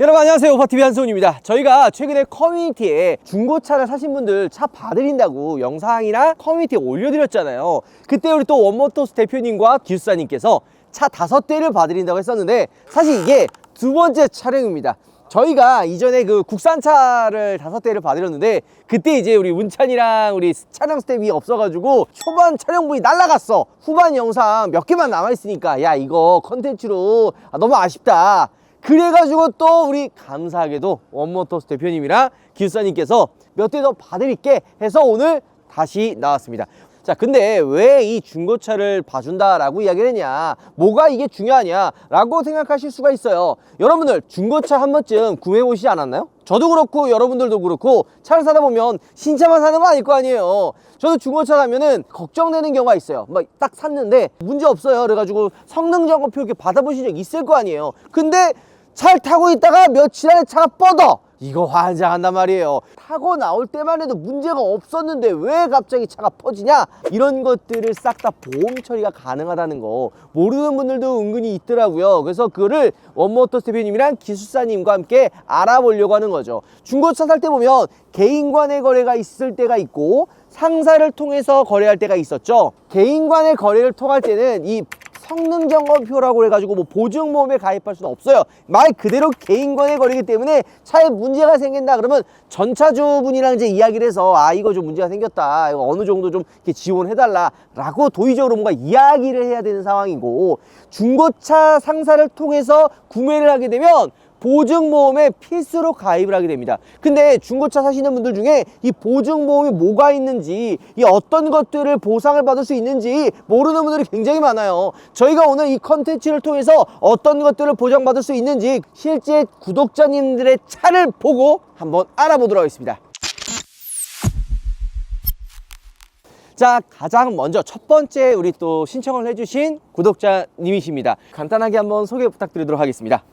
여러분 안녕하세요. 오파TV 한소훈입니다. 저희가 최근에 커뮤니티에 중고차를 사신 분들 차 봐드린다고 영상이나 커뮤니티에 올려드렸잖아요. 그때 우리 또 원모터스 대표님과 기술사님께서 차 5대를 봐드린다고 했었는데 사실 이게 두 번째 촬영입니다. 저희가 이전에 그 국산차를 5대를 봐드렸는데 그때 이제 우리 운찬이랑 우리 촬영 스텝이 없어가지고 초반 촬영분이 날라갔어. 후반 영상 몇 개만 남아있으니까 야 이거 컨텐츠로 너무 아쉽다. 그래가지고 또 우리 감사하게도 원모터스 대표님이랑 기술사님께서 몇 대 더 봐드릴게 해서 오늘 다시 나왔습니다. 자, 근데 왜 이 중고차를 봐준다라고 이야기를 했냐, 뭐가 이게 중요하냐 라고 생각하실 수가 있어요. 여러분들 중고차 한 번쯤 구매해 보시지 않았나요? 저도 그렇고 여러분들도 그렇고 차를 사다 보면 신차만 사는 거 아닐 거 아니에요. 저도 중고차 가면은 걱정되는 경우가 있어요. 막 딱 샀는데 문제 없어요 그래가지고 성능 점검표 이렇게 받아보신 적 있을 거 아니에요. 근데 차를 타고 있다가 며칠 안에 차가 뻗어. 이거 환장한단 말이에요. 타고 나올 때만 해도 문제가 없었는데 왜 갑자기 차가 퍼지냐? 이런 것들을 싹 다 보험 처리가 가능하다는 거 모르는 분들도 은근히 있더라고요. 그래서 그거를 원모터스 대표님이랑 기술사님과 함께 알아보려고 하는 거죠. 중고차 살 때 보면 개인 간의 거래가 있을 때가 있고 상사를 통해서 거래할 때가 있었죠. 개인 간의 거래를 통할 때는 이 성능점검표라고 해가지고 뭐 보증보험에 가입할 수는 없어요. 말 그대로 개인 간의 거래이기 때문에 차에 문제가 생긴다 그러면 전차주분이랑 이제 이야기를 해서 아 이거 좀 문제가 생겼다, 이거 어느 정도 좀 이렇게 지원해달라 라고 도의적으로 뭔가 이야기를 해야 되는 상황이고, 중고차 상사를 통해서 구매를 하게 되면 보증보험에 필수로 가입을 하게 됩니다. 근데 중고차 사시는 분들 중에 이 보증보험이 뭐가 있는지, 이 어떤 것들을 보상을 받을 수 있는지 모르는 분들이 굉장히 많아요. 저희가 오늘 이 컨텐츠를 통해서 어떤 것들을 보장받을 수 있는지 실제 구독자님들의 차를 보고 한번 알아보도록 하겠습니다. 자, 가장 먼저 첫 번째 우리 또 신청을 해주신 구독자님이십니다. 간단하게 한번 소개 부탁드리도록 하겠습니다.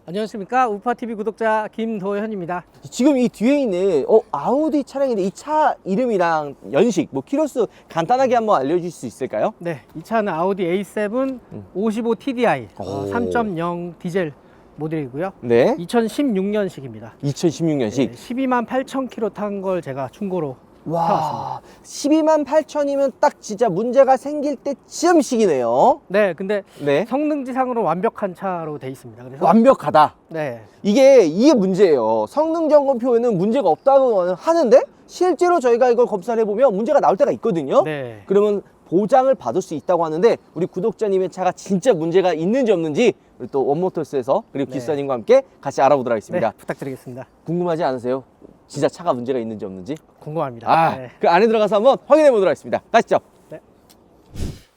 안녕하십니까, 우파TV 구독자 김도현입니다. 지금 이 뒤에 있는 아우디 차량인데 이 차 이름이랑 연식, 뭐 키로수 간단하게 한번 알려주실 수 있을까요? 네, 이 차는 아우디 A7 55 TDI 3.0 디젤 모델이고요. 네. 2016년식입니다. 2016년식. 12만 8천 킬로 탄 걸 제가 중고로 와, 12만 8천이면 딱 진짜 문제가 생길 때쯤식이네요. 네, 근데 네. 성능지상으로 완벽한 차로 돼 있습니다. 그래서 완벽하다. 네, 이게 문제예요. 성능 점검표에는 문제가 없다고 하는데 실제로 저희가 이걸 검사를 해보면 문제가 나올 때가 있거든요. 네. 그러면 보장을 받을 수 있다고 하는데 우리 구독자님의 차가 진짜 문제가 있는지 없는지 우리 또 원모터스에서 그리고 네. 기술사님과 함께 같이 알아보도록 하겠습니다. 네, 부탁드리겠습니다. 궁금하지 않으세요? 진짜 차가 문제가 있는지 없는지? 궁금합니다. 네. 그 안에 들어가서 한번 확인해 보도록 하겠습니다. 가시죠. 네.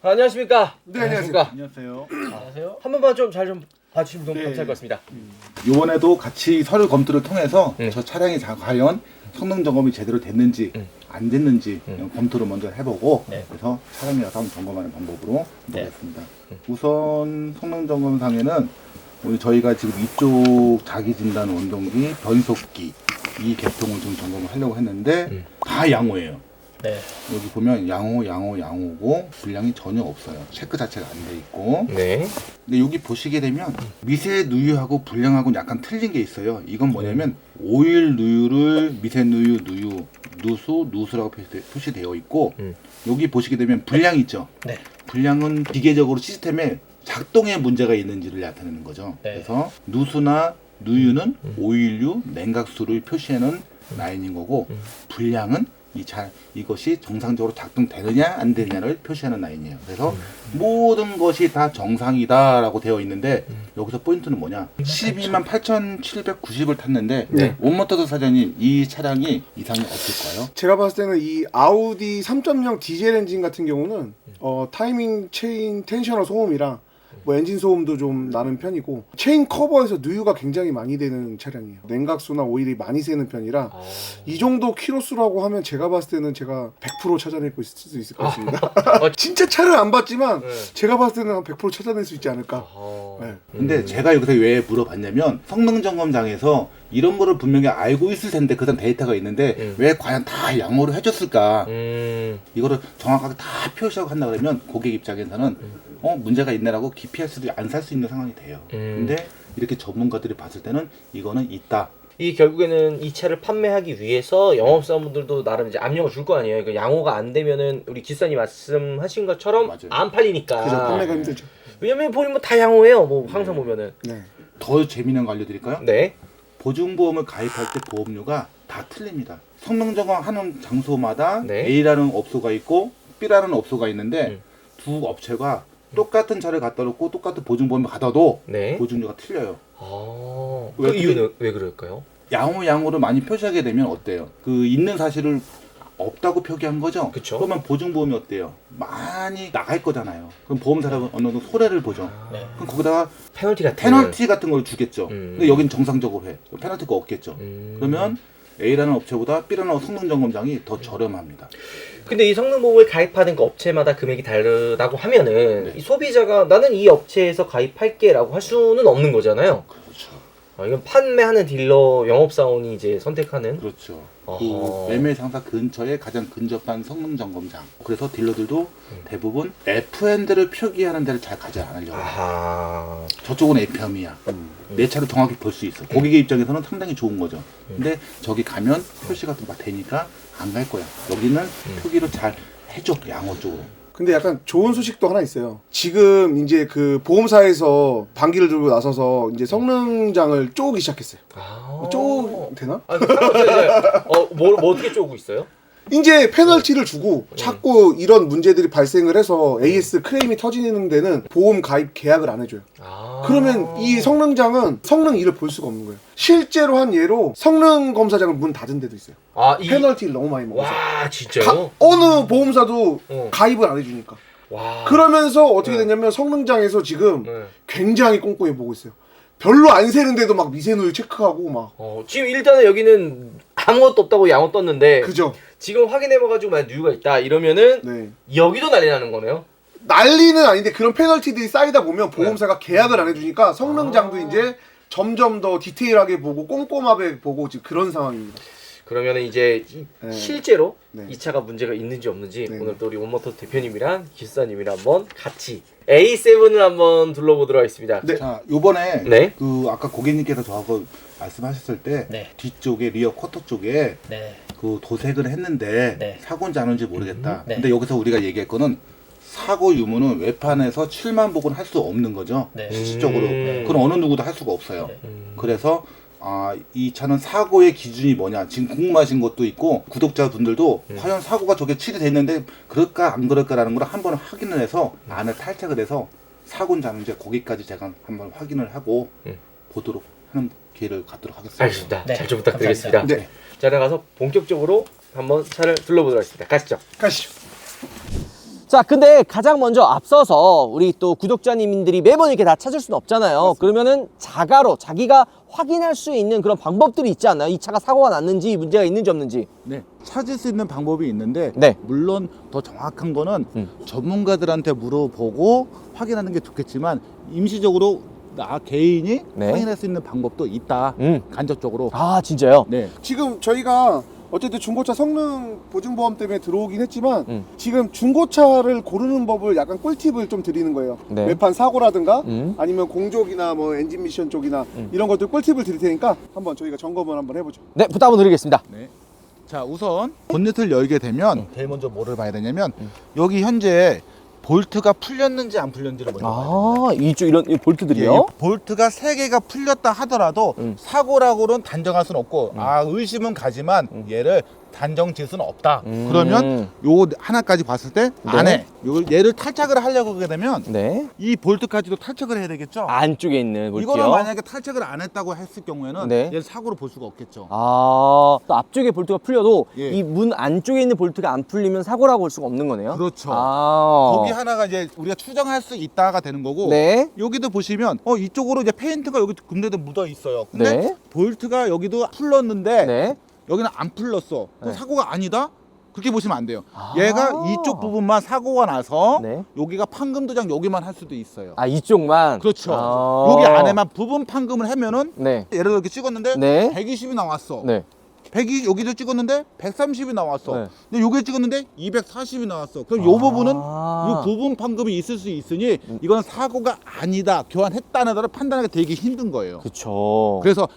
안녕하십니까? 네, 안녕하세요. 안녕하세요. 안녕하세요. 한 번만 좀 잘 좀 봐주시면 너무 네. 감사할 것 같습니다. 이번에도 같이 서류 검토를 통해서 네. 저 차량이 과연 성능 점검이 제대로 됐는지 안 됐는지 검토를 먼저 해보고 네. 그래서 차량에 가서 한번 점검하는 방법으로 보겠습니다. 우선 성능 점검상에는 우리 저희가 지금 이쪽 자기진단 원동기, 변속기 이 계통을 좀 점검을 하려고 했는데 다 양호예요. 네. 여기 보면 양호고 불량이 전혀 없어요. 체크 자체가 안 돼 있고. 네. 근데 여기 보시게 되면 미세 누유하고 불량하고는 약간 틀린 게 있어요. 이건 뭐냐면 오일 누유를 미세 누유, 누수라고 표시되어 있고 여기 보시게 되면 불량 있죠. 네. 불량은 기계적으로 시스템에 작동에 문제가 있는지를 나타내는 거죠. 네. 그래서 누수나 누유는 오일류, 냉각수를 표시하는 라인인 거고 불량은 이것이 정상적으로 작동되느냐 안 되느냐를 표시하는 라인이에요. 그래서 모든 것이 다 정상이다라고 되어 있는데 여기서 포인트는 뭐냐? 12만 8,790을 탔는데 네. 원모터스 사장님 이 차량이 이상이 없을까요? 제가 봤을 때는 이 아우디 3.0 디젤 엔진 같은 경우는 타이밍 체인 텐셔너 소음이랑 뭐 엔진 소음도 좀 나는 편이고 체인 커버에서 누유가 굉장히 많이 되는 차량이에요. 냉각수나 오일이 많이 새는 편이라 이 정도 키로수라고 하면 제가 봤을 때는 제가 100% 찾아낼 수 있을 것 같습니다. 진짜 차를 안 봤지만 제가 봤을 때는 한 100% 찾아낼 수 있지 않을까. 네. 근데 제가 여기서 왜 물어봤냐면 성능 점검장에서 이런 거를 분명히 알고 있을 텐데 그런 데이터가 있는데 왜 과연 다 양호를 해줬을까? 이거를 정확하게 다 표시하고 한다 그러면 고객 입장에서는 문제가 있네라고 기피할 수도 안 살 수 있는 상황이 돼요. 근데 이렇게 전문가들이 봤을 때는 이거는 있다. 이 결국에는 이 차를 판매하기 위해서 영업사원분들도 나름 이제 압력을 줄 거 아니에요. 그 양호가 안 되면은 우리 기사님 말씀하신 것처럼 맞아요. 안 팔리니까. 그죠. 판매가 힘들죠. 왜냐면 보면 뭐 다 양호해요. 뭐 항상 보면은. 네. 더 재미난 거 알려드릴까요? 네. 보증보험을 가입할 때 보험료가 다 틀립니다. 성능 점검하는 장소마다 네. A라는 업소가 있고 B라는 업소가 있는데 두 업체가 똑같은 차를 갖다 놓고 똑같은 보증보험을 받아도 네. 보증료가 틀려요. 아. 왜 그 이유는 왜 그럴까요? 양호를 많이 표시하게 되면 어때요? 그 있는 사실을 없다고 표기한 거죠? 그쵸. 그러면 보증보험이 어때요? 많이 나갈 거잖아요. 그럼 보험사가 어느 정도 손해를 보죠. 네. 그럼 거기다가 페널티 같은 걸 주겠죠. 근데 여긴 정상적으로 해. 페널티가 없겠죠. 그러면 A라는 업체보다 B라는 성능 점검장이 더 저렴합니다. 근데 이 성능보험을 가입하는 그 업체마다 금액이 다르다고 하면은 네. 이 소비자가 나는 이 업체에서 가입할게라고 할 수는 없는 거잖아요. 그렇죠. 이건 판매하는 딜러 영업사원이 이제 선택하는. 그렇죠. 어허. 그 매매 상사 근처에 가장 근접한 성능 점검장. 그래서 딜러들도 대부분 F&D를 표기하는 데를 잘 가지 않으려고 해요. 아하. 저쪽은 FM이야. 내 차를 정확히 볼 수 있어. 고객의 입장에서는 상당히 좋은 거죠. 근데 저기 가면 표시가 좀 되니까 안 갈 거야. 여기는 표기를 잘 해줘, 양호 쪽으로. 근데 약간 좋은 소식도 하나 있어요. 지금 이제 그 보험사에서 반기를 들고 나서서 이제 성능장을 쪼기 시작했어요. 아. 쪼 되나? 아, 뭐 어떻게 쪼고 있어요? 이제 페널티를 주고 자꾸 이런 문제들이 발생을 해서 AS 크레임이 터지는 데는 보험 가입 계약을 안 해줘요. 아. 그러면 이 성능장은 성능 2를 볼 수가 없는 거예요. 실제로 한 예로 성능 검사장을 문 닫은 데도 있어요. 아, 페널티를 너무 많이 먹어서. 와, 진짜요? 어느 보험사도 어. 가입을 안 해주니까. 와. 그러면서 어떻게 네. 됐냐면 성능장에서 지금 네. 굉장히 꼼꼼히 보고 있어요. 별로 안 새는데도 막 미세누이 체크하고 막. 지금 일단은 여기는 아무것도 없다고 양호 떴는데 그죠? 지금 확인해봐가지고 만약 누유가 있다 이러면은 네. 여기도 난리 나는 거네요. 난리는 아닌데 그런 페널티들이 쌓이다 보면 보험사가 계약을 안 해주니까 성능장도 이제 점점 더 디테일하게 보고 꼼꼼하게 보고 지금 그런 상황입니다. 그러면은 이제 네. 실제로 네. 이 차가 문제가 있는지 없는지 네. 오늘 또 우리 원모터 대표님이랑 기사님이랑 한번 같이 A7을 한번 둘러보도록 하겠습니다. 네. 자, 요번에 네. 그 아까 고객님께서 저하고 말씀하셨을 때 네. 뒤쪽에 리어 쿼터 쪽에 네. 그 도색을 했는데 네. 사고인지 안 하는지 모르겠다. 네. 근데 여기서 우리가 얘기할 거는 사고 유무는 외판에서 7만 복은 할 수 없는 거죠. 네. 실질적으로. 그건 어느 누구도 할 수가 없어요. 네. 그래서 이 차는 사고의 기준이 뭐냐 지금 궁금하신 것도 있고 구독자분들도 과연 사고가 저게 처리됐는데 그럴까 안 그럴까라는 걸 한번 확인을 해서 안을 탈착을 해서 사고인지 아닌지 거기까지 제가 한번 확인을 하고 보도록 하는 기회를 갖도록 하겠습니다. 알겠습니다. 네. 잘 좀 부탁드리겠습니다. 네. 자, 나가서 본격적으로 한번 차를 둘러보도록 하겠습니다. 가시죠. 가시죠. 자, 근데 가장 먼저 앞서서 우리 또 구독자님들이 매번 이렇게 다 찾을 수는 없잖아요. 그러면은 자가로 자기가 확인할 수 있는 그런 방법들이 있지 않나요? 이 차가 사고가 났는지 문제가 있는지 없는지. 네, 찾을 수 있는 방법이 있는데 네. 물론 더 정확한 거는 전문가들한테 물어보고 확인하는 게 좋겠지만 임시적으로 나 개인이 네. 확인할 수 있는 방법도 있다. 간접적으로. 아, 진짜요? 네. 지금 저희가 어쨌든 중고차 성능 보증보험 때문에 들어오긴 했지만 지금 중고차를 고르는 법을 약간 꿀팁을 좀 드리는 거예요. 네. 외판 사고라든가 아니면 공족이나 뭐 엔진 미션 쪽이나 이런 것들 꿀팁을 드릴 테니까 한번 저희가 점검을 한번 해보죠. 네, 부탁 한번 드리겠습니다. 네. 자, 우선 본넷을 열게 되면 제일 먼저 뭐를 봐야 되냐면 여기 현재 볼트가 풀렸는지 안 풀렸는지를 먼저 봐야 됩니다. 아, 이쪽 이런 이 볼트들이요? 예, 볼트가 3개가 풀렸다 하더라도 사고라고는 단정할 수는 없고 의심은 가지만 얘를 단정 지을 수는 없다. 그러면 요 하나까지 봤을 때 안에 얘를 탈착을 하려고 하게 되면 네. 이 볼트까지도 탈착을 해야 되겠죠. 안쪽에 있는 볼트요. 이거는 만약에 탈착을 안 했다고 했을 경우에는 네. 얘를 사고로 볼 수가 없겠죠. 아, 또 앞쪽에 볼트가 풀려도 예. 이 문 안쪽에 있는 볼트가 안 풀리면 사고라고 볼 수가 없는 거네요. 그렇죠. 아. 거기 하나가 이제 우리가 추정할 수 있다가 되는 거고 네. 여기도 보시면 이쪽으로 이제 페인트가 여기 군데도 묻어 있어요. 근데 네. 볼트가 여기도 풀렀는데 네. 여기는 안 풀렸어. 그럼 네. 사고가 아니다? 그렇게 보시면 안 돼요. 아. 얘가 이쪽 부분만 사고가 나서 네. 여기가 판금 도장 여기만 할 수도 있어요. 아, 이쪽만. 그렇죠. 아. 여기 안에만 부분 판금을 하면은 네. 예를 들어 이렇게 찍었는데 네. 120이 나왔어. 네. 100이 여기도 찍었는데 130이 나왔어. 네. 근데 여기 찍었는데 240이 나왔어. 그럼 요 부분은 아. 이 부분 판금이 있을 수 있으니 이거는 사고가 아니다, 교환했다는 걸 판단하기 되게 힘든 거예요. 그쵸. 그래서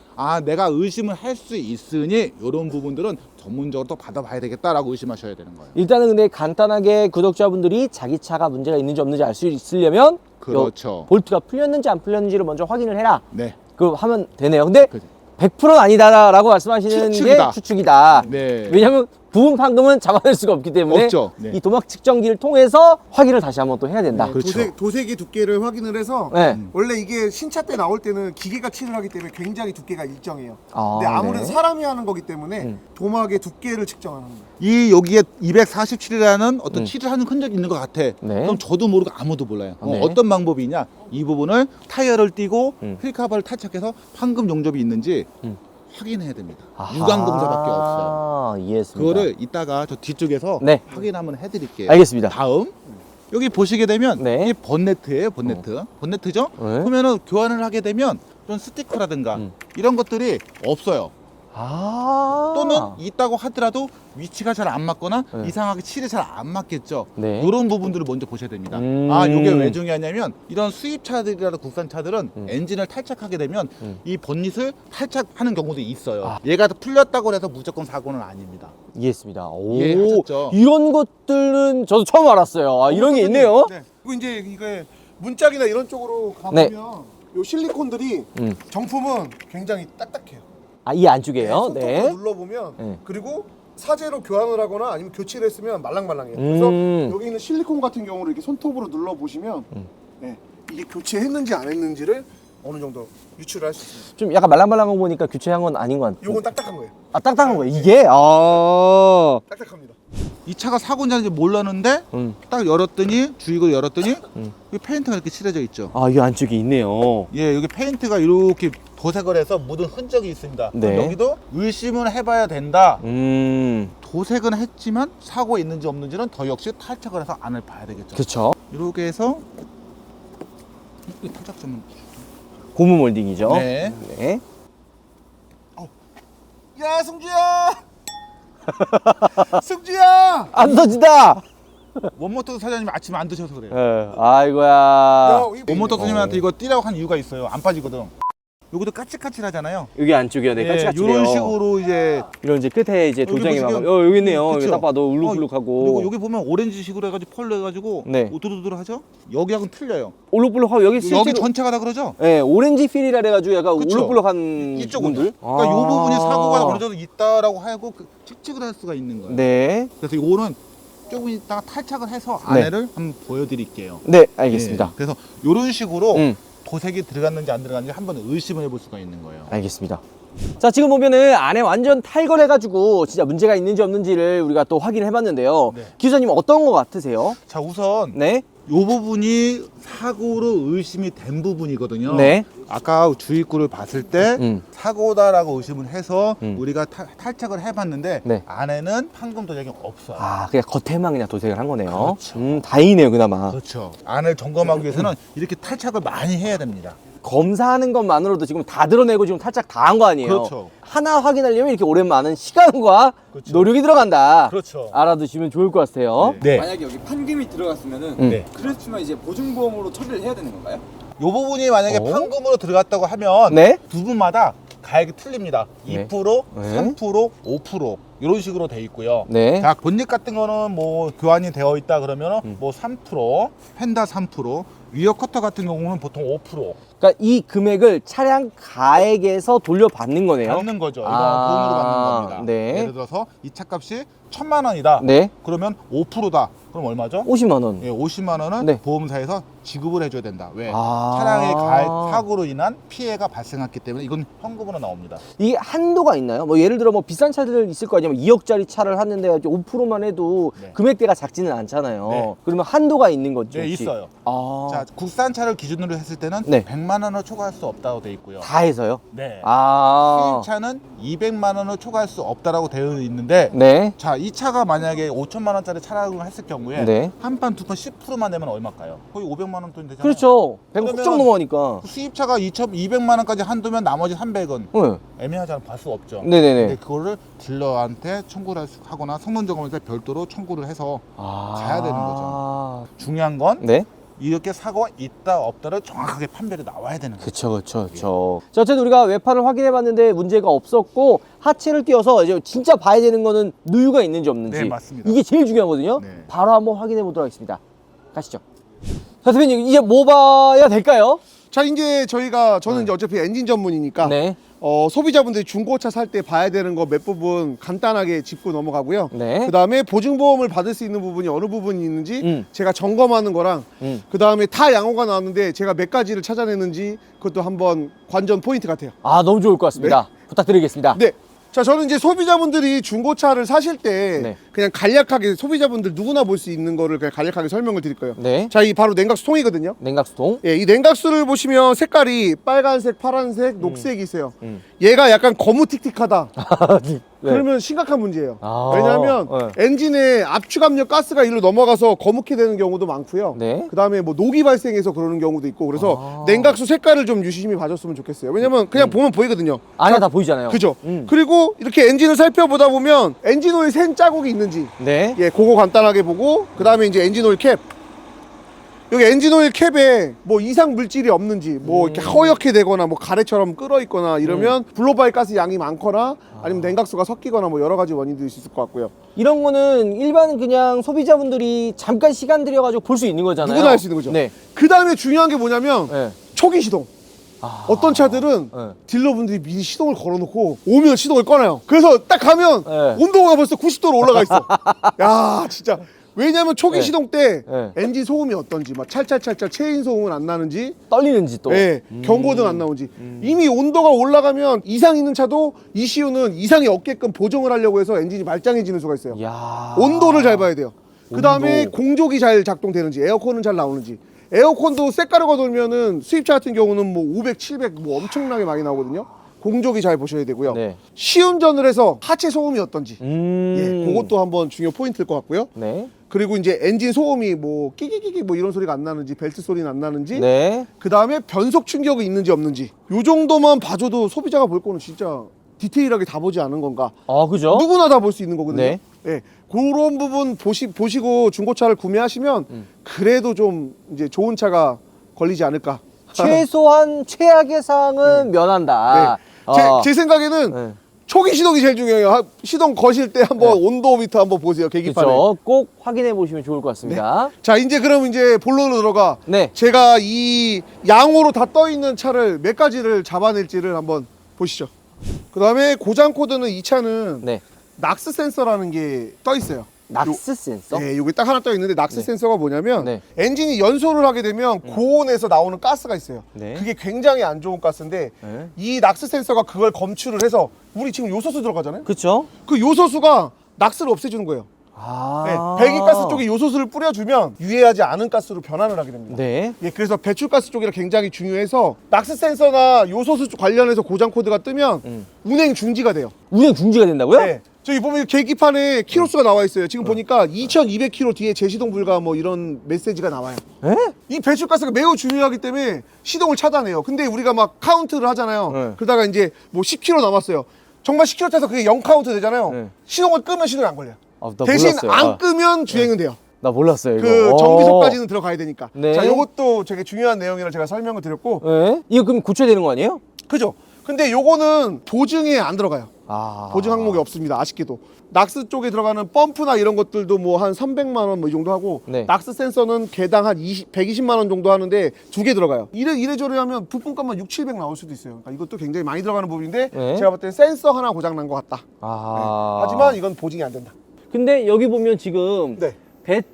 내가 의심을 할 수 있으니 이런 부분들은 전문적으로 또 받아봐야 되겠다라고 의심하셔야 되는 거예요. 일단은 근데 간단하게 구독자분들이 자기 차가 문제가 있는지 없는지 알 수 있으려면 그렇죠. 요 볼트가 풀렸는지 안 풀렸는지를 먼저 확인을 해라. 네. 그럼 하면 되네요. 근데 그죠. 100%는 아니다라고 말씀하시는 추측이다. 게 추측이다. 네. 왜냐하면 부분 판금은 잡아낼 수가 없기 때문에 없죠. 네. 이 도막 측정기를 통해서 확인을 다시 한번 또 해야 된다. 네, 그렇죠. 도색의 두께를 확인을 해서 네. 원래 이게 신차 때 나올 때는 기계가 칠을 하기 때문에 굉장히 두께가 일정해요. 아, 근데 아무래도 네. 사람이 하는 거기 때문에 도막의 두께를 측정하는 거예요. 이 여기에 247이라는 어떤 칠을 하는 흔적이 있는 것 같아. 그럼 저도 모르고 아무도 몰라요. 네. 어떤 방법이냐? 이 부분을 타이어를 띄고 음. 휠카바를 탈착해서 판금 용접이 있는지 확인해야 됩니다. 아하, 유관 검사밖에 없어요. 이해했습니다. 그거를 이따가 저 뒤쪽에서 네. 확인 한번 해드릴게요. 알겠습니다. 다음 여기 보시게 되면 네. 이게 번네트예요. 번네트. 번네트죠? 네. 그러면은 교환을 하게 되면 이런 스티커라든가 이런 것들이 없어요. 아. 또는 있다고 하더라도 위치가 잘 안 맞거나 네. 이상하게 칠이 잘 안 맞겠죠. 네. 이런 부분들을 먼저 보셔야 됩니다. 이게 왜 중요하냐면 이런 수입차들이라도 국산차들은 엔진을 탈착하게 되면 이 번닛을 탈착하는 경우도 있어요. 얘가 풀렸다고 해서 무조건 사고는 아닙니다. 이해했습니다. 오, 이해하셨죠? 이런 것들은 저도 처음 알았어요. 아, 이런 게 있네요. 네. 그리고 이제 이게 문짝이나 이런 쪽으로 가보면 네. 요 실리콘들이 정품은 굉장히 딱딱해요. 아, 이 안쪽에요. 손톱으로 네. 눌러보면 네. 그리고 사제로 교환을 하거나 아니면 교체를 했으면 말랑말랑해요. 그래서 여기 있는 실리콘 같은 경우를 이렇게 손톱으로 눌러보시면 네, 이게 교체했는지 안 했는지를 어느 정도 유추를 할 수 있습니다. 좀 약간 말랑말랑한 거 보니까 교체한 건 아닌 것 같아요. 요건 딱딱한 거예요. 아, 딱딱한 거예요. 이게? 아. 딱딱합니다. 이 차가 사고인지 몰랐는데 딱 열었더니 주익을 열었더니 여기 페인트가 이렇게 칠해져 있죠. 아, 이 안쪽에 있네요. 예, 여기 페인트가 이렇게 도색을 해서 묻은 흔적이 있습니다. 네. 그럼 여기도 의심을 해봐야 된다. 음. 도색은 했지만 사고 있는지 없는지는 더 역시 탈착을 해서 안을 봐야 되겠죠. 그쵸. 이렇게 해서 이 탈착 좀. 고무 몰딩이죠. 네. 네. 야 승주야! 승주야! 안 터진다! 원모터 사장님이 아침에 안 드셔서 그래요. 예. 아이고야. 야, 이 원모터 사장님한테 이거 띠라고 한 이유가 있어요. 안 빠지거든. 여기도 까칠까칠하잖아요. 여기 안쪽이요. 네, 까칠까칠해요. 이런 식으로 이제 이런 이제 끝에 이제 여기 도장이 막 보시면- 여기 있네요. 그쵸? 여기 딱 봐도 울룩울룩하고. 그리고 여기 보면 오렌지식으로 해가지고 펄로 해가지고 네. 우두두두하죠. 여기하고는 틀려요. 울룩불룩하고 여기 실제로 여기 전체가 다 그러죠. 네, 오렌지 필이라 그래가지고 약간 그쵸? 울룩불룩한 이쪽은. 부분들. 그러니까 이 부분이 사고가 어느 정도 있다라고 하고 측측을 할 수가 있는 거예요. 네. 그래서 이거는 조금 이따가 탈착을 해서 네. 안에를 한번 보여드릴게요. 네, 알겠습니다. 예, 그래서 이런 식으로 음. 도색이 들어갔는지 안 들어갔는지 한번 의심을 해볼 수가 있는 거예요. 알겠습니다. 자, 지금 보면은 안에 완전 탈거해가지고 진짜 문제가 있는지 없는지를 우리가 또 확인해봤는데요. 네. 기사님 어떤 거 같으세요? 자, 우선 네. 이 부분이 사고로 의심이 된 부분이거든요. 네. 아까 주입구를 봤을 때 사고다라고 의심을 해서 음. 우리가 탈착을 해봤는데 네. 안에는 판금 도장이 없어요. 아, 그냥 겉에만 그냥 도색을 한 거네요. 그렇죠. 다행이네요, 그나마. 그렇죠. 안을 점검하기 위해서는 이렇게 탈착을 많이 해야 됩니다. 검사하는 것만으로도 지금 다 드러내고 지금 탈착 다 한 거 아니에요? 그렇죠. 하나 확인하려면 이렇게 오랜 많은 시간과 그렇죠. 노력이 들어간다. 그렇죠. 알아두시면 좋을 것 같아요. 네. 만약에 여기 판금이 들어갔으면은 네. 그랬지만 이제 보증보험으로 처리를 해야 되는 건가요? 이 부분이 만약에 어? 판금으로 들어갔다고 하면 네. 부분마다 가액이 틀립니다. 네. 2%, 네. 3%, 5% 이런 식으로 돼 있고요. 네. 자, 본닛 같은 거는 뭐 교환이 되어 있다 그러면 뭐 3%, 펜다 3%, 위어 커터 같은 경우는 보통 5% 그러니까 이 금액을 차량 가액에서 돌려받는 거네요. 받는 거죠. 이건 아, 돈으로 받는 겁니다. 네. 예를 들어서 이 차값이 1,000만 원이다. 네. 그러면 5%다. 그럼 얼마죠? 50만 원. 예, 50만 원은 네. 보험사에서 지급을 해줘야 된다. 왜? 아. 차량의 가액 사고로 인한 피해가 발생했기 때문에 이건 현금으로 나옵니다. 이게 한도가 있나요? 뭐 예를 들어 뭐 비싼 차들 있을 거 아니에요. 2억짜리 차를 샀는데 5%만 해도 네. 금액대가 작지는 않잖아요. 네. 그러면 한도가 있는 거죠. 네, 혹시? 있어요. 아. 자, 국산차를 기준으로 했을 때는 네. 100만 100만 원을 초과할 수 없다고 돼 있고요. 다 해서요? 네. 아. 수입차는 200만 원을 초과할 수 없다라고 되어 있는데 네. 자, 이 차가 만약에 5천만 원짜리 차량을 했을 경우에 네. 한 판, 두 판 10%만 내면 얼마일까요? 거의 500만 원 돈 되잖아요. 그렇죠. 100만 그러면- 훌쩍 넘어가니까. 수입차가 200만 원까지 한도면 나머지 300은 네. 애매하잖아. 볼 수 없죠. 네네네. 근데 그거를 딜러한테 청구를 하거나 성능점검에서 별도로 청구를 해서 가야 되는 거죠. 중요한 건 네. 이렇게 사고가 있다 없다를 정확하게 판별이 나와야 되는 거죠. 그쵸, 그쵸, 그쵸. 자, 어쨌든 우리가 외판을 확인해 봤는데 문제가 없었고, 하체를 띄워서 이제 진짜 봐야 되는 거는 누유가 있는지 없는지. 네, 맞습니다. 이게 제일 중요하거든요. 네. 바로 한번 확인해 보도록 하겠습니다. 가시죠. 자, 대표님, 이제 뭐 봐야 될까요? 자, 이제 저는 이제 어차피 엔진 전문이니까 네. 소비자분들이 중고차 살 때 봐야 되는 거 몇 부분 간단하게 짚고 넘어가고요. 네. 그 다음에 보증보험을 받을 수 있는 부분이 어느 부분이 있는지 제가 점검하는 거랑 그 다음에 다 양호가 나왔는데 제가 몇 가지를 찾아냈는지 그것도 한번 관전 포인트 같아요. 아, 너무 좋을 것 같습니다. 부탁드리겠습니다. 네. 자, 저는 이제 소비자분들이 중고차를 사실 때 네. 그냥 간략하게 소비자분들 누구나 볼 수 있는 거를 그냥 간략하게 설명을 드릴 거예요. 네. 자, 이 바로 냉각수 통이거든요. 냉각수통. 예, 이 냉각수를 보시면 색깔이 빨간색, 파란색, 녹색이 있어요. 얘가 약간 거무틱틱하다. 네. 그러면 심각한 문제예요. 아, 왜냐하면 네. 엔진에 압축압력 가스가 일로 넘어가서 거묵게 되는 경우도 많고요. 네. 그 다음에 뭐 녹이 발생해서 그러는 경우도 있고 그래서 아. 냉각수 색깔을 좀 유심히 봐줬으면 좋겠어요. 왜냐면 그냥 보면 보이거든요. 안에 다 보이잖아요. 그죠? 그리고 이렇게 엔진을 살펴보다 보면 엔진 오일 샌 자국이 있는지 네. 예, 그거 간단하게 보고 그 다음에 이제 엔진 오일 캡. 여기 엔진 오일 캡에 뭐 이상 물질이 없는지 뭐 이렇게 허옇게 되거나 뭐 가래처럼 끓어 있거나 이러면 블로바일 가스 양이 많거나 아니면 냉각수가 섞이거나 뭐 여러 가지 원인들이 있을 것 같고요. 이런 거는 일반 그냥 소비자분들이 잠깐 시간 들여가지고 볼 수 있는 거잖아요. 누구나 할 수 있는 거죠. 네. 그 다음에 중요한 게 뭐냐면 네. 초기 시동. 어떤 차들은 네. 딜러분들이 미리 시동을 걸어놓고 오면 시동을 꺼놔요. 그래서 딱 가면 네. 온도가 벌써 90도로 올라가 있어. 야, 진짜. 왜냐면 초기 네. 시동 때 네. 엔진 소음이 어떤지 막 찰찰찰찰 체인 소음은 안 나는지 떨리는지 또. 예, 경고등 안 나오는지 이미 온도가 올라가면 이상 있는 차도 ECU는 이상이 없게끔 보정을 하려고 해서 엔진이 말짱해지는 수가 있어요. 야. 온도를 잘 봐야 돼요. 그 다음에 온도. 공조기 잘 작동되는지 에어컨은 잘 나오는지 에어컨도 색가루가 돌면은 수입차 같은 경우는 뭐 500, 700 뭐 엄청나게 많이 나오거든요. 공조기 잘 보셔야 되고요. 네. 시운전을 해서 하체 소음이 어떤지 음. 예, 그것도 한번 중요 포인트일 것 같고요. 네. 그리고 이제 엔진 소음이 뭐 끼기끼기 뭐 이런 소리가 안 나는지 벨트 소리는 안 나는지 네. 그 다음에 변속 충격이 있는지 없는지 요 정도만 봐줘도 소비자가 볼 거는 진짜 디테일하게 다 보지 않은 건가 아, 그죠? 누구나 다 볼 수 있는 거거든요. 네. 예, 그런 부분 보시고 중고차를 구매하시면 그래도 좀 이제 좋은 차가 걸리지 않을까. 최소한 최악의 상황은 면한다. 네. 제 생각에는 네. 초기 시동이 제일 중요해요. 시동 거실 때 한번 온도미터 한번 보세요. 계기판에. 그렇죠. 꼭 확인해 보시면 좋을 것 같습니다. 자, 이제 그럼 이제 본론으로 들어가. 네. 제가 이 양호로 다 떠 있는 차를 몇 가지를 잡아낼지를 한번 보시죠. 그 다음에 고장 코드는 이 차는 네. 낙스 센서라는 게 떠 있어요. 낙스 센서? 네, 여기 딱 하나 떠 있는데 낙스 네. 센서가 뭐냐면 네. 엔진이 연소를 하게 되면 고온에서 나오는 가스가 있어요. 네. 그게 굉장히 안 좋은 가스인데 네. 이 낙스 센서가 그걸 검출을 해서 우리 지금 요소수 들어가잖아요. 그렇죠. 그 요소수가 낙스를 없애주는 거예요. 아. 네, 배기가스 쪽에 요소수를 뿌려주면 유해하지 않은 가스로 변환을 하게 됩니다. 네. 예, 그래서 배출가스 쪽이라 굉장히 중요해서 낙스 센서나 요소수 쪽 관련해서 고장 코드가 뜨면 운행 중지가 돼요. 운행 중지가 된다고요? 네. 저기 보면 계기판에 키로수가 나와 있어요. 지금 보니까 2200km 뒤에 재시동 불가 뭐 이런 메시지가 나와요. 에? 이 배출가스가 매우 중요하기 때문에 시동을 차단해요. 근데 우리가 막 카운트를 하잖아요. 네. 그러다가 이제 뭐 10km 남았어요. 정말 10km 타서 그게 0 카운트 되잖아요. 네. 시동을 끄면 시동이 안 걸려요. 아, 나 대신 몰랐어요. 안 아, 끄면 주행은 돼요. 나 몰랐어요, 이거. 그 정비소까지는 들어가야 되니까. 네. 자, 요것도 되게 중요한 내용이라 제가 설명을 드렸고. 네? 이거 그럼 고쳐야 되는 거 아니에요? 그죠? 근데 요거는 보증에 안 들어가요. 아. 보증 항목이 없습니다. 아쉽게도. 낙스 쪽에 들어가는 펌프나 이런 것들도 뭐 한 300만 원 뭐 이 정도 하고 네. 낙스 센서는 개당 한 120만 원 정도 하는데 두 개 들어가요. 이래저래 하면 부품값만 6, 700 나올 수도 있어요. 그러니까 이것도 굉장히 많이 들어가는 부분인데 네. 제가 볼 때 센서 하나 고장 난 것 같다. 아. 네. 하지만 이건 보증이 안 된다. 근데 여기 보면 지금 네.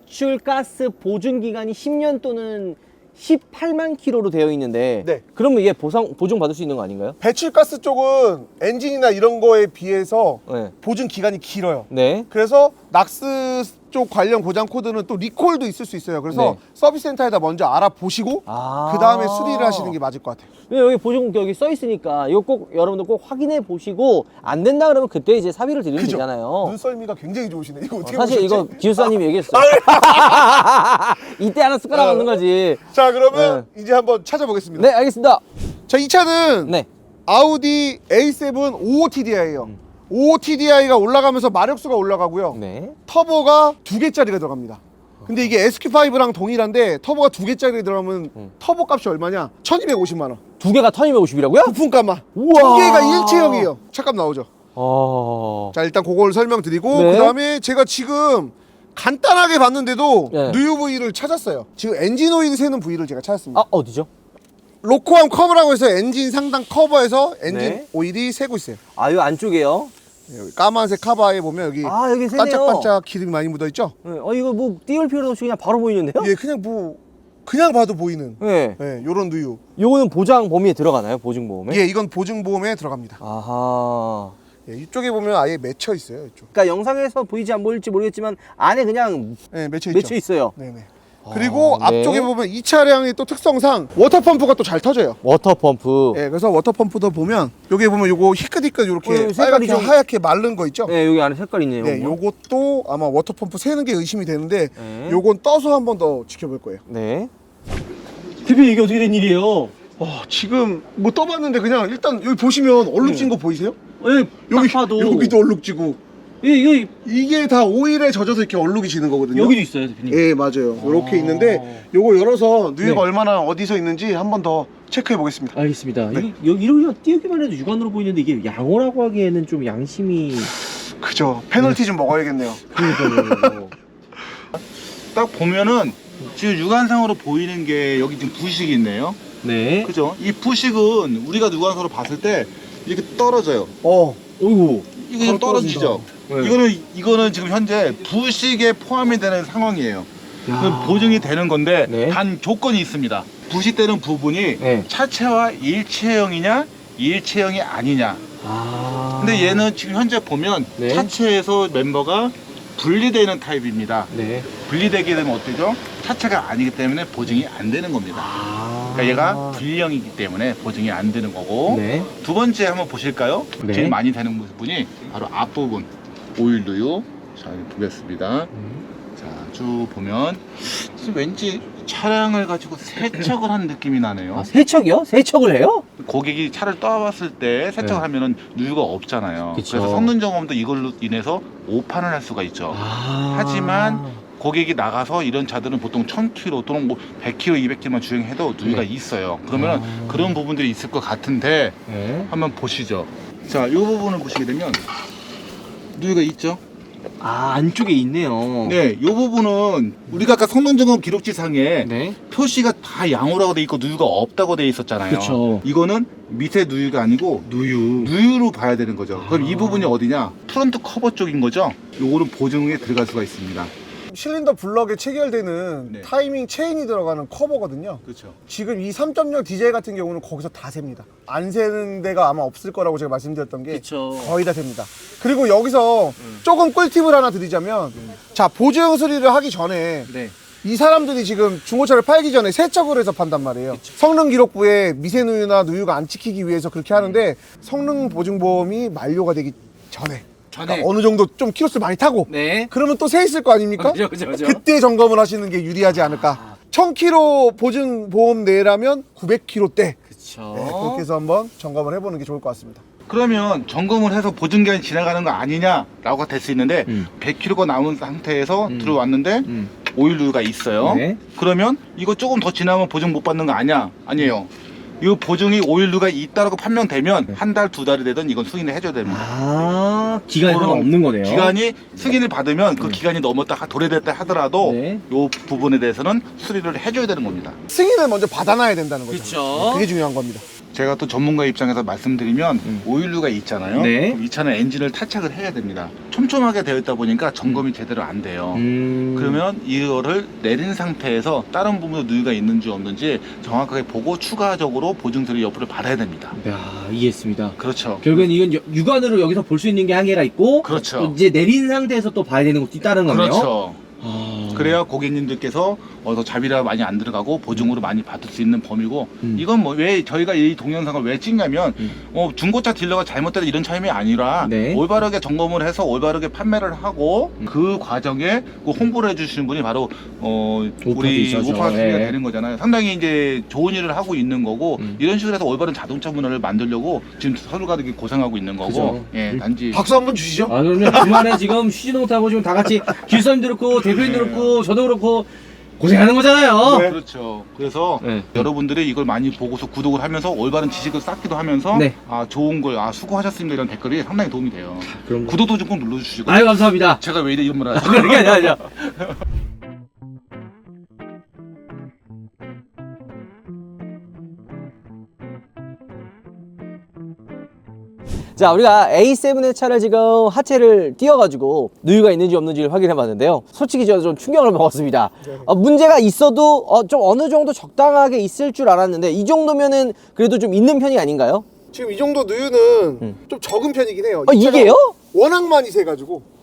배출가스 보증 기간이 10년 또는 18만 킬로로 되어 있는데 네. 그러면 이게 보증 받을 수 있는 거 아닌가요? 배출가스 쪽은 엔진이나 이런 거에 비해서 네. 보증 기간이 길어요. 네. 그래서 낙스 이쪽 관련 고장 코드는 또 리콜도 있을 수 있어요. 그래서 네. 서비스 센터에다 먼저 알아보시고 그 다음에 수리를 하시는 게 맞을 것 같아요. 여기 보증 여기 써 있으니까 이거 꼭 여러분들 꼭 확인해 보시고 안 된다 그러면 그때 이제 사비를 드리면 그죠? 되잖아요. 눈썰미가 굉장히 좋으시네. 이거 어떻게 사실 보셨지? 이거 기술사님이 얘기했어요. 이때 하나 숟가락 얹는 거지. 자, 그러면 이제 한번 찾아보겠습니다. 네, 알겠습니다. 자, 이 차는 네. 아우디 A7 55TDI예요. 55TDI가 올라가면서 마력수가 올라가고요. 네. 터보가 2개짜리가 들어갑니다. 근데 이게 SQ5랑 동일한데 터보가 2개짜리 들어가면 터보 값이 얼마냐? 1250만 원. 두 개가 1250이라고요? 부품값만. 우와. 두 개가 일체형이에요. 차값 나오죠. 어. 자, 일단 그걸 설명드리고 네. 그다음에 제가 지금 간단하게 봤는데도 네. 누유 부위를 찾았어요. 지금 엔진 오일 새는 부위를 제가 찾았습니다. 아, 어디죠? 로코암 커버라고 해서 엔진 상단 커버에서 엔진 네. 오일이 새고 있어요. 아, 요 안쪽에요. 여기 까만색 카바에 보면 여기 아, 여기 새네요. 반짝반짝 기름이 많이 묻어 있죠? 네. 이거 뭐 띄울 필요도 없이 그냥 바로 보이는데요? 예, 그냥 뭐 그냥 봐도 보이는 네. 예, 요런 누유. 요거는 보장 범위에 들어가나요? 보증 보험에? 예, 이건 보증보험에 들어갑니다. 아하. 예, 이쪽에 보면 아예 맺혀 있어요. 이쪽. 그러니까 영상에서 보이지 안 보일지 모르겠지만 안에 그냥 예, 맺혀 있죠. 맺혀 있어요. 네네. 그리고 네. 앞쪽에 보면 이 차량의 또 특성상 워터펌프가 또 잘 터져요. 워터 펌프. 예, 그래서 워터펌프도 보면 여기 보면 요거 희끗희끗 이렇게 색깔이 빨갛게 좀- 하얗게 마른 거 있죠? 네, 여기 안에 색깔 있네요. 네, 요것도 아마 워터펌프 새는 게 의심이 되는데 네. 요건 떠서 한 번 더 지켜볼 거예요. 네. 대표님 이게 어떻게 된 일이에요? 지금 뭐 떠봤는데 그냥 일단 여기 보시면 얼룩진 거 보이세요? 예, 여기 딱 봐도 여기도 얼룩지고 이거 이게 다 오일에 젖어서 이렇게 얼룩이 지는 거거든요. 여기도 있어요, 대표님. 예, 맞아요. 이렇게 있는데 요거 열어서 누유가 네. 얼마나 어디서 있는지 한 번 더 체크해 보겠습니다. 알겠습니다. 네. 이러면 띄우기만 해도 육안으로 보이는데 이게 양호라고 하기에는 좀 양심이 그죠. 페널티 좀 먹어야겠네요. 그러니까요. 딱 보면은 지금 육안상으로 보이는 게 여기 지금 부식이 있네요. 네. 그죠? 이 부식은 우리가 육안상으로 봤을 때 이렇게 떨어져요. 어이구. 이거 지금 떨어지죠? 네. 이거는 지금 현재 부식에 포함이 되는 상황이에요. 야. 그 보증이 되는 건데 네. 단 조건이 있습니다. 부식되는 부분이 네. 차체와 일체형이냐 일체형이 아니냐. 아. 근데 얘는 지금 현재 보면 네. 차체에서 멤버가 분리되는 타입입니다. 네. 분리되게 되면 어때죠? 차체가 아니기 때문에 보증이 안 되는 겁니다. 아. 그러니까 얘가 불량이기 때문에 보증이 안 되는 거고. 네. 두 번째 한번 보실까요? 네. 제일 많이 되는 부분이 바로 앞부분 오일 누유. 자, 보겠습니다. 자, 쭉 보면 왠지 차량을 가지고 세척을 한 느낌이 나네요. 아, 세척이요? 세척을 해요? 고객이 차를 떠봤을 때 세척을 네. 하면은 누유가 없잖아요. 그쵸. 그래서 성능 점검도 이걸로 인해서 오판을 할 수가 있죠. 아. 하지만 고객이 나가서 이런 차들은 보통 1000km 또는 뭐 100km, 200km만 주행해도 누유가 네. 있어요. 그러면 그런 부분들이 있을 것 같은데 네. 한번 보시죠. 자, 이 부분을 보시게 되면 누유가 있죠? 아, 안쪽에 있네요. 네, 이 부분은 우리가 아까 성능 점검 기록지상에 네. 표시가 다 양호라고 돼 있고 누유가 없다고 돼 있었잖아요. 그쵸. 이거는 밑에 누유가 아니고 누유로 봐야 되는 거죠. 그럼 이 부분이 어디냐? 프론트 커버 쪽인 거죠. 요거는 보증에 들어갈 수가 있습니다. 실린더 블럭에 체결되는 네. 타이밍 체인이 들어가는 커버거든요. 그렇죠. 지금 이 3.0 디젤 같은 경우는 거기서 다 셉니다. 안 새는 데가 아마 없을 거라고 제가 말씀드렸던 게 그쵸. 거의 다 셉니다. 그리고 여기서 조금 꿀팁을 하나 드리자면 자, 보증 수리를 하기 전에 네. 이 사람들이 지금 중고차를 팔기 전에 세척을 해서 판단 말이에요. 성능 기록부에 미세누유나 누유가 안 찍히기 위해서 그렇게 하는데 성능 보증보험이 만료가 되기 전에 그러니까 어느 정도 좀 키로수 많이 타고 네. 그러면 또 새 있을 거 아닙니까? 그죠, 그죠, 그죠. 그때 점검을 하시는 게 유리하지 않을까. 1000km 보증 보험 내라면 900km대 그쵸. 네, 그렇게 해서 한번 점검을 해보는 게 좋을 것 같습니다. 그러면 점검을 해서 보증기간이 지나가는 거 아니냐라고 될 수 있는데 100km가 남은 상태에서 들어왔는데 오일 누유가 있어요. 네. 그러면 이거 조금 더 지나면 보증 못 받는 거 아니야? 아니에요. 이 보증이 오일 누유가 있다라고 판명되면 한 달, 두 달이 되든 이건 승인을 해줘야 됩니다. 아, 기간이 그런 상관없는 거네요. 기간이 승인을 받으면 그 기간이 넘었다 도래됐다 하더라도 네. 이 부분에 대해서는 수리를 해줘야 되는 겁니다. 승인을 먼저 받아놔야 된다는 거죠. 그쵸. 그게 중요한 겁니다. 제가 또 전문가 입장에서 말씀드리면 오일류가 있잖아요. 네. 그럼 이 차는 엔진을 탈착을 해야 됩니다. 촘촘하게 되어 있다 보니까 점검이 제대로 안 돼요. 그러면 이거를 내린 상태에서 다른 부분에 누유가 있는지 없는지 정확하게 보고 추가적으로 보증서를 옆으로 받아야 됩니다. 야, 이해했습니다. 그렇죠. 결국엔 이건 육안으로 여기서 볼 수 있는 게 한계가 있고, 그렇죠. 또 이제 내린 상태에서 또 봐야 되는 것도 있다는 거네요. 그렇죠. 그래야 고객님들께서 더 자비가 많이 안 들어가고 보증으로 많이 받을 수 있는 범위고 이건 뭐 왜 저희가 이 동영상을 왜 찍냐면 중고차 딜러가 잘못된 이런 차임이 아니라 네. 올바르게 점검을 해서 올바르게 판매를 하고 그 과정에 그 홍보를 해주시는 분이 바로 우리 오파디셔죠. 오파디가 네. 되는 거잖아요. 상당히 이제 좋은 일을 하고 있는 거고 이런 식으로 해서 올바른 자동차 문화를 만들려고 지금 서로가 되게 고생하고 있는 거고 그죠. 예, 단지 박수 한번 주시죠. 아 그러면 주말에 지금 쉬지도 못하고 지금 다 같이 길선님도 그렇고 대표님도 그렇고 저도 그렇고 고생하는 거잖아요. 네. 그렇죠. 그래서 네. 여러분들이 이걸 많이 보고서 구독을 하면서 올바른 지식을 쌓기도 하면서 네. 좋은 걸 수고하셨습니다 이런 댓글이 상당히 도움이 돼요. 그럼 구독도 좀 꼭 눌러주시고 아유 감사합니다. 제가 왜 이런 말 하죠? 그런 게 아니라 자, 우리가 A7의 차를 지금 하체를 띄워가지고 누유가 있는지 없는지를 확인해 봤는데요. 솔직히 저는 좀 충격을 먹었습니다. 문제가 있어도 좀 어느 정도 적당하게 있을 줄 알았는데 이 정도면은 그래도 좀 있는 편이 아닌가요? 지금 이 정도 누유는 좀 적은 편이긴 해요. 이 차가 이게요? 워낙 많이 세가지고.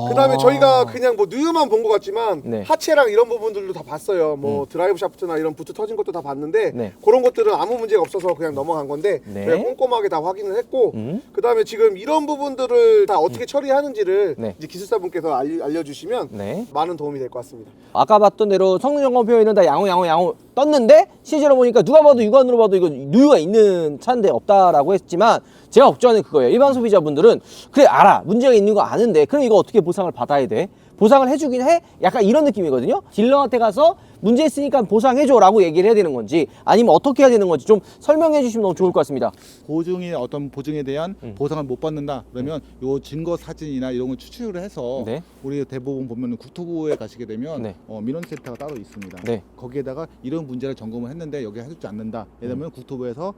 그다음에 저희가 그냥 뭐 누유만 본 것 같지만 네. 하체랑 이런 부분들도 다 봤어요. 뭐 드라이브 샤프트나 이런 부트 터진 것도 다 봤는데 네. 그런 것들은 아무 문제가 없어서 그냥 넘어간 건데 네. 저희가 꼼꼼하게 다 확인을 했고 그다음에 지금 이런 부분들을 다 어떻게 처리하는지를 네. 이제 기술사분께서 알려주시면 네. 많은 도움이 될 것 같습니다. 아까 봤던 대로 성능 점검표에는 다 양호 떴는데 실제로 보니까 누가 봐도 육안으로 봐도 이거 누유가 있는 차인데 없다라고 했지만 제가 걱정하는 그거예요. 일반 소비자분들은 그래 알아 문제가 있는 거 아는데 그럼 이거 어떻게 보상을 받아야 돼? 보상을 해주긴 해? 약간 이런 느낌이거든요. 딜러한테 가서 문제 있으니까 보상해줘 라고 얘기를 해야 되는 건지 아니면 어떻게 해야 되는 건지 좀 설명해 주시면 너무 좋을 것 같습니다. 보증이 어떤 보증에 대한 보상을 못 받는다 그러면 요 증거 사진이나 이런 걸 추출을 해서 네. 우리 대부분 보면 국토부에 가시게 되면 네. 민원센터가 따로 있습니다. 네. 거기에다가 이런 문제를 점검을 했는데 여기 해주지 않는다. 예를 들면 국토부에서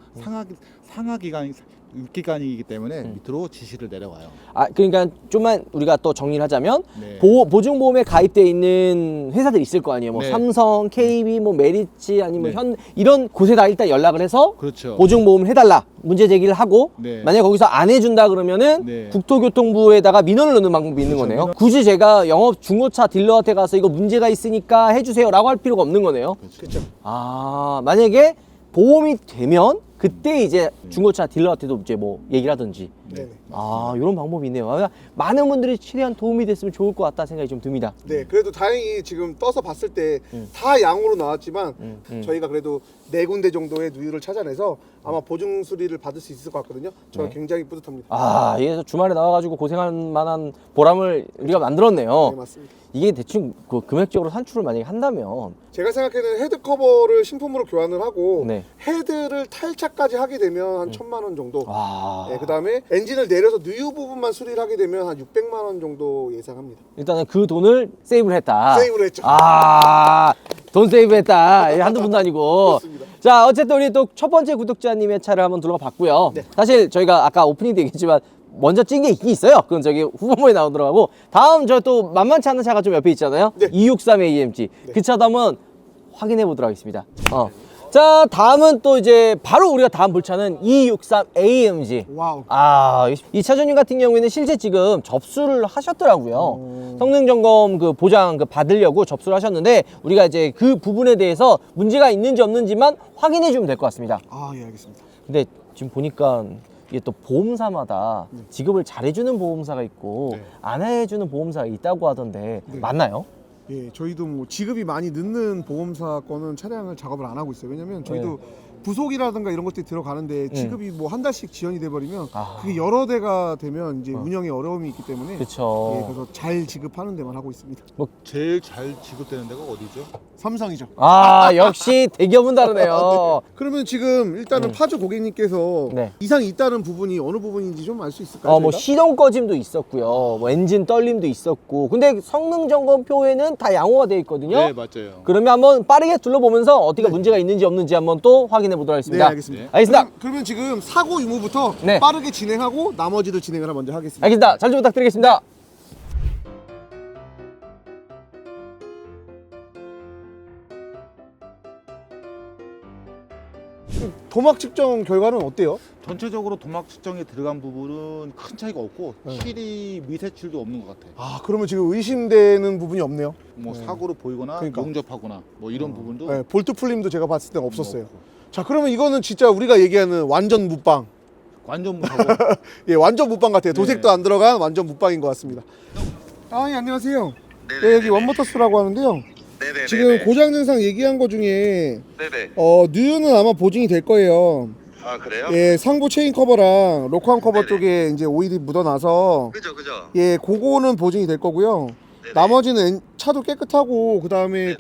상하 기간 6기간이기 때문에 밑으로 지시를 내려와요. 아 그러니까 좀만 우리가 또 정리를 하자면 네. 보증보험에 가입돼 있는 회사들이 있을 거 아니에요. 뭐 네. 삼성, KB, 뭐 메리츠 아니면 네. 현 이런 곳에다 일단 연락을 해서 그렇죠. 보증보험을 해달라 문제 제기를 하고 네. 만약 거기서 안 해준다 그러면은 네. 국토교통부에다가 민원을 넣는 방법이 있는 그렇죠. 거네요. 굳이 제가 영업 중고차 딜러한테 가서 이거 문제가 있으니까 해주세요라고 할 필요가 없는 거네요. 그렇죠. 아 만약에 보험이 되면 그때 이제 중고차 딜러한테도 이제 뭐 얘기를 하든지 네네. 아 이런 방법이 있네요. 많은 분들이 최대한 도움이 됐으면 좋을 것 같다 생각이 좀 듭니다. 네, 그래도 다행히 지금 떠서 봤을 때 다 양으로 나왔지만 저희가 그래도 4군데 정도의 누유를 찾아내서 아마 보증 수리를 받을 수 있을 것 같거든요. 저는 굉장히 뿌듯합니다. 아 이래서 주말에 나와가지고 고생할 만한 보람을 우리가 만들었네요. 네, 맞습니다. 이게 대충 그 금액적으로 산출을 만약에 한다면 제가 생각에는 헤드 커버를 신품으로 교환을 하고 네. 헤드를 탈착까지 하게 되면 한 1,000만 원 정도. 와 네, 그다음에 엔진을 내려서 누유 부분만 수리를 하게 되면 한 600만 원 정도 예상합니다. 일단은 그 돈을 세이브를 했다. 세이브를 했죠. 돈 세이브했다. 한두 푼도 아니고. 그렇습니다. 자 어쨌든 우리 또 첫 번째 구독자님의 차를 한번 둘러가 봤고요. 네. 사실 저희가 아까 오프닝 때 얘기했지만 먼저 찐 게 있긴 있어요. 그건 저기 후보모에 나오더라고 하고 다음 저 또 만만치 않은 차가 좀 옆에 있잖아요. 네. 263 AMG 그 차도 한번 확인해 보도록 하겠습니다. 자 다음은 또 이제 바로 우리가 다음 볼 차는 263 AMG. 와우. 이 차주님 같은 경우에는 실제 지금 접수를 하셨더라고요. 성능 점검 그 보장 그 받으려고 접수를 하셨는데 우리가 이제 그 부분에 대해서 문제가 있는지 없는지만 확인해 주면 될 것 같습니다. 아, 예, 알겠습니다. 근데 지금 보니까 이게 또 보험사마다 지급을 잘해주는 보험사가 있고 네. 안 해주는 보험사가 있다고 하던데 맞나요? 예, 저희도 뭐 지급이 많이 늦는 보험사 거는 차량을 작업을 안 하고 있어요. 왜냐면 저희도 부속이라든가 이런 것들이 들어가는데 지급이 뭐 한 달씩 지연이 돼 버리면 그게 여러 대가 되면 이제 운영에 어려움이 있기 때문에 그쵸. 예, 그래서 잘 지급하는 데만 하고 있습니다. 제일 잘 지급되는 데가 어디죠? 삼성이죠. 역시 대기업은 다르네요. 그러면 지금 일단은 파주 고객님께서 네. 이상이 있다는 부분이 어느 부분인지 좀 알 수 있을까요? 뭐 저희가? 시동 꺼짐도 있었고요. 뭐 엔진 떨림도 있었고. 근데 성능 점검표에는 다 양호가 되어 있거든요. 네 맞아요. 그러면 한번 빠르게 둘러보면서 어디가 문제가 있는지 없는지 한번 또 확인해 보도록 하겠습니다. 네, 알겠습니다. 알겠습니다. 그러면 지금 사고 유무부터 네. 빠르게 진행하고 나머지를 진행을 먼저 하겠습니다. 알겠습니다. 잘 좀 부탁드리겠습니다. 도막 측정 결과는 어때요? 전체적으로 도막 측정에 들어간 부분은 큰 차이가 없고 네. 힐이 미세출도 없는 것 같아요. 아, 그러면 지금 의심되는 부분이 없네요. 뭐 네. 사고로 보이거나 그러니까. 용접하거나 뭐 이런 부분도 네, 볼트 풀림도 제가 봤을 땐 없었어요. 없고. 자, 그러면 이거는 진짜 우리가 얘기하는 완전 무빵. 완전 무사고. 예, 완전 무빵 같아요. 네. 도색도 안 들어간 완전 무빵인 것 같습니다. 아, 예, 안녕하세요. 네, 여기 원모터스라고 하는데요. 네네. 지금 고장 증상 얘기한 거 중에 네네. 뉴유는 아마 보증이 될 거예요. 아 그래요? 예, 상부 체인 커버랑 로커암 커버 네네. 쪽에 이제 오일이 묻어나서 그죠. 예, 그거는 보증이 될 거고요. 네네. 나머지는 차도 깨끗하고 그다음에 네네.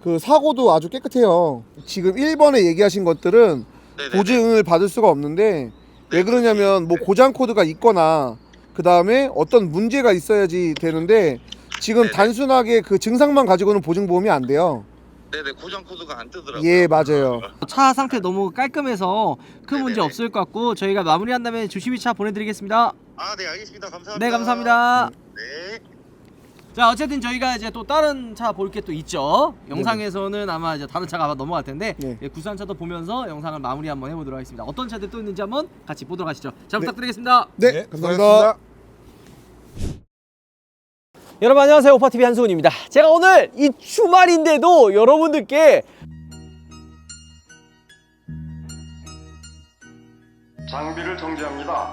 그 사고도 아주 깨끗해요. 지금 1번에 얘기하신 것들은 네네. 보증을 받을 수가 없는데 왜 그러냐면 뭐 고장 코드가 있거나 그다음에 어떤 문제가 있어야지 되는데 지금 네네. 단순하게 그 증상만 가지고는 보증보험이 안 돼요. 네네. 고정 코드가 안 뜨더라고요. 예, 맞아요. 차 상태 너무 깔끔해서 큰 문제 네네네. 없을 것 같고 저희가 마무리한 다음에 조심히 차 보내드리겠습니다. 아, 네, 알겠습니다. 감사합니다. 네, 감사합니다. 네. 자, 어쨌든 저희가 이제 또 다른 차 볼 게 또 있죠. 영상에서는 아마 이제 다른 차가 아마 넘어갈 텐데 네. 예, 구수한 차도 보면서 영상을 마무리 한번 해보도록 하겠습니다. 어떤 차들 또 있는지 한번 같이 보도록 하시죠. 잘 부탁드리겠습니다. 네, 감사합니다. 여러분 안녕하세요. 오파TV 한승훈입니다. 제가 오늘 이 주말인데도 여러분들께 장비를 정지합니다.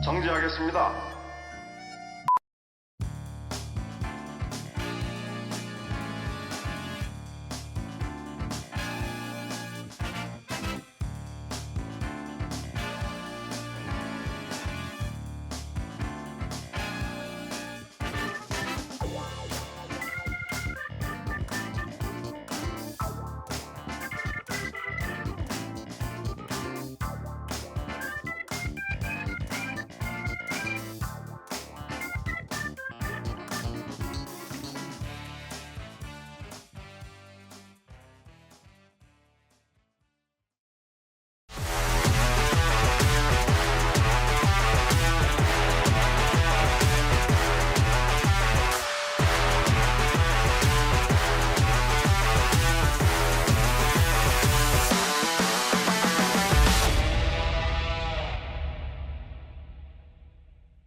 정지하겠습니다.